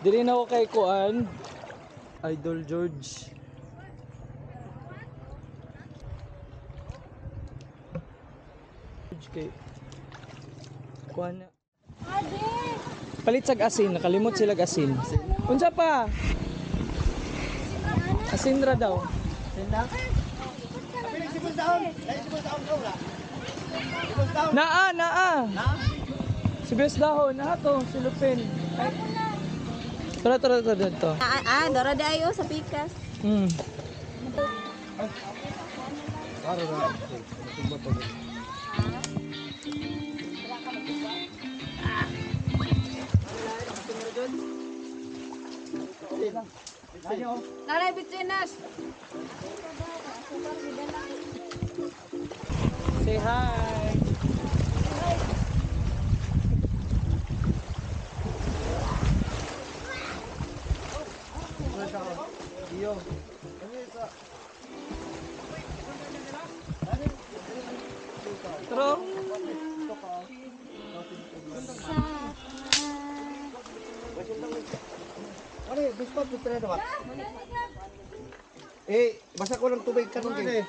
Dili na ako kay Kuan. Idol George. George kay Kuan na. Palit sag asin, nakalimot sila asin. Unsa pa? Asin ra daw. Naa. Sibes dahon na to, silupin. Tara to. Dora dayo sa pikas. Naray Bitrinas. Say hi. Tro. Ano eh, bispat po tayo ba? Basta ko lang tubig ka nung eh.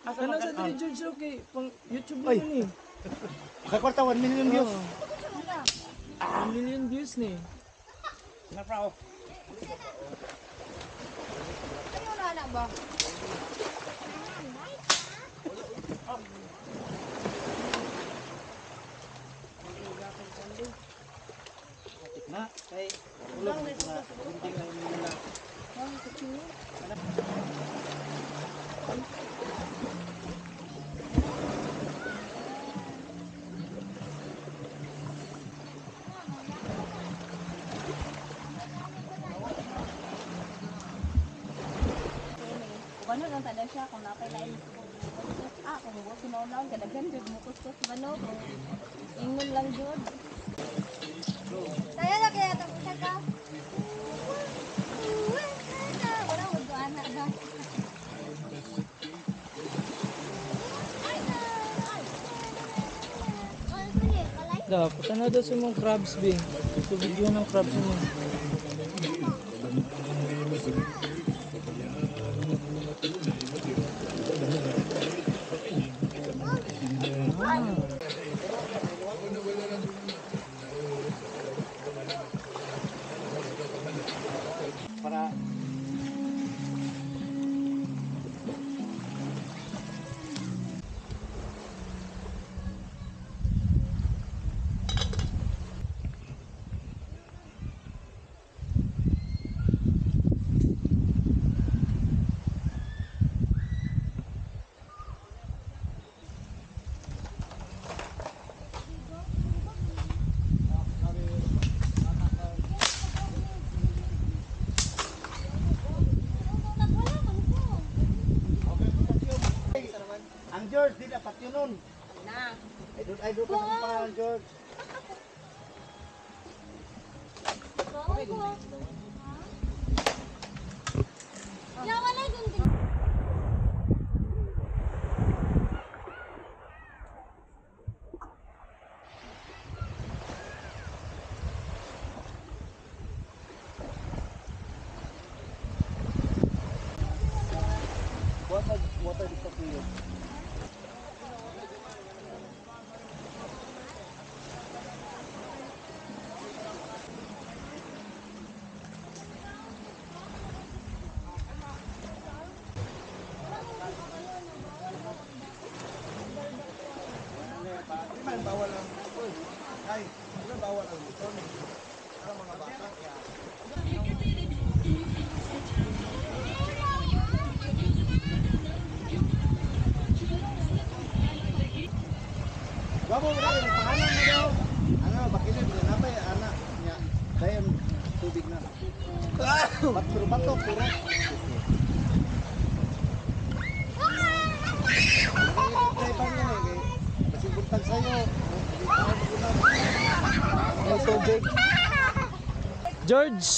Ano sa Tiri George okay? Pang YouTube mo ni. Sa kwarta 1 million views. 1 million views ni. Naprao. Ano na anak ba? Na, kay ulang na gunting lang nila. Bano lang tada siya kung napailain kung buwas sinaulang kadaghan jud mo kuskus bano kung ingon lang jud. Saya na kaya tapos ka. Wala mo do anak ba? Dapat ano daw sa mong crabs bing. Ito video ng crabs mo. Para ang George, di dapat yun nun. Na. Idol ka sa pangalan George. Ya wala gunting. Water disappear. Bawal ang ay, bawal ang ito ni. Ang mga bata. Wabo mo dahil, pangalan mo daw. Ano, bakilid, napay, anak niya. Kaya tubig na. Puro batok, puro. Driver niya eh. Kasi buntag sa'yo. May tubig. George!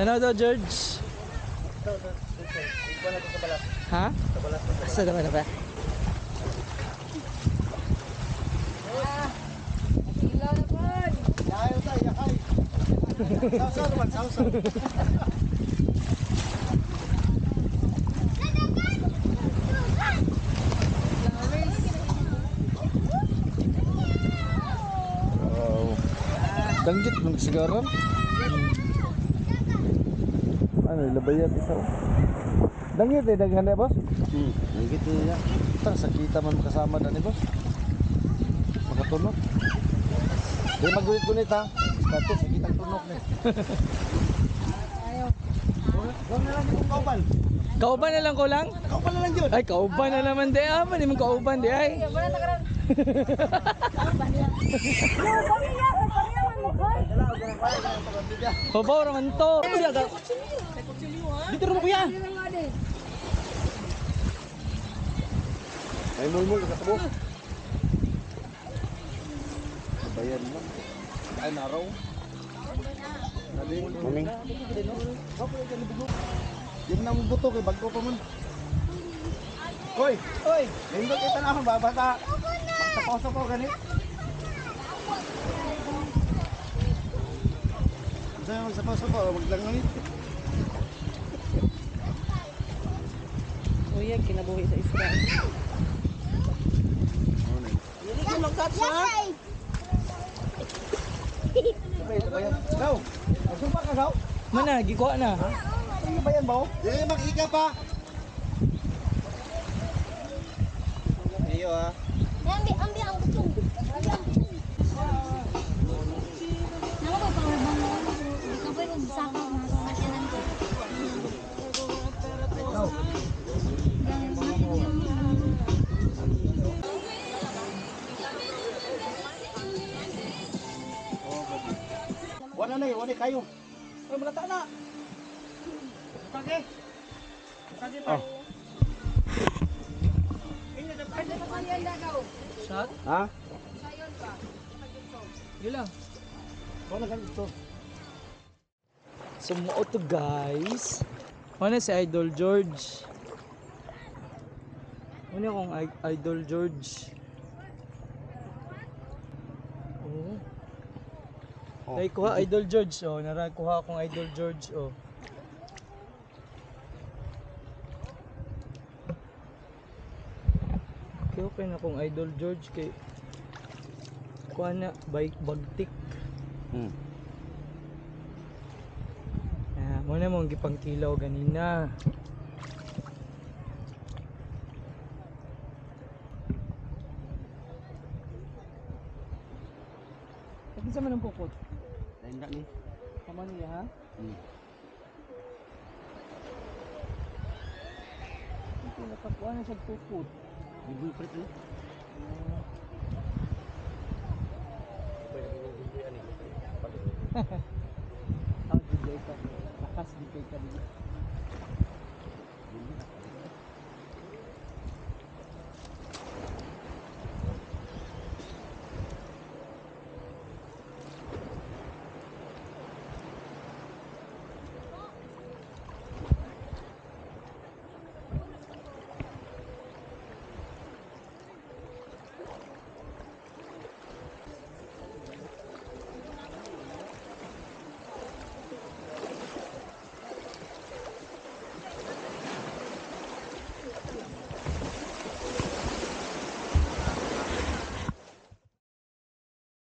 Ano daw George? Ikaw na ito sa balat. Ha? Sa balat. Asa naman na ba? Ilaw na kon. Yayo ta. Sausaw naman, sausaw. Wow. Danggit mong sigaran. Ano, labayat isa. Danggit eh, daghan na boss? Danggit niya. Tara, sakita man kasama na ni boss. Makatunok. Di magunit-gunit ha. Dati, sakitang tunok na. Huwag na lang yung kauban. Kauban na lang ko lang? Kauban na lang yun. Ay, kauban na naman di. Ah, mani mong kauban di ay. Babaw raman to. Dito rin mo kuya. Ay, mulmul ka sabo. Bayan mo. Ay, naraw. Maning. Yung na buto kay bagko pa man. Hoy, hoy, nindot kita na akong babata. Magtaposo ko ganit. Sa'yo magsaposo ko, maglangamit. Kuya, kinabuhi sa isda. Hindi ka mag-touch ha? Sabay, sabayan. Gaw, magsumpa ka gaw? Mana, gikuha na. Ano ba yan ba? Hindi, mag-ika pa. Iyo ha. Ambil ang butong. Nama ba power bank mo? Ikaw ba yung sakaw na masyanan ko? Wala na yun, wala kayo. Ay, malata na. Kage. Kage pa. Shot? Ha? Yun lang. Wala ganito. Sumuot to guys. Ano si Idol George? Ano akong Idol George? Oh. Ay kuha Idol George oh, narakuha akong Idol George oh. Okay na akong Idol George kay kuha na bagtik. Muna mong gipang kilaw ganina. Kasi sa manang pupot? Lain na ni. Tama niya ha? Hindi nakakuha na siya pupot. Bibul prit ni. Ang DJ ka. Lakas di kay kanina.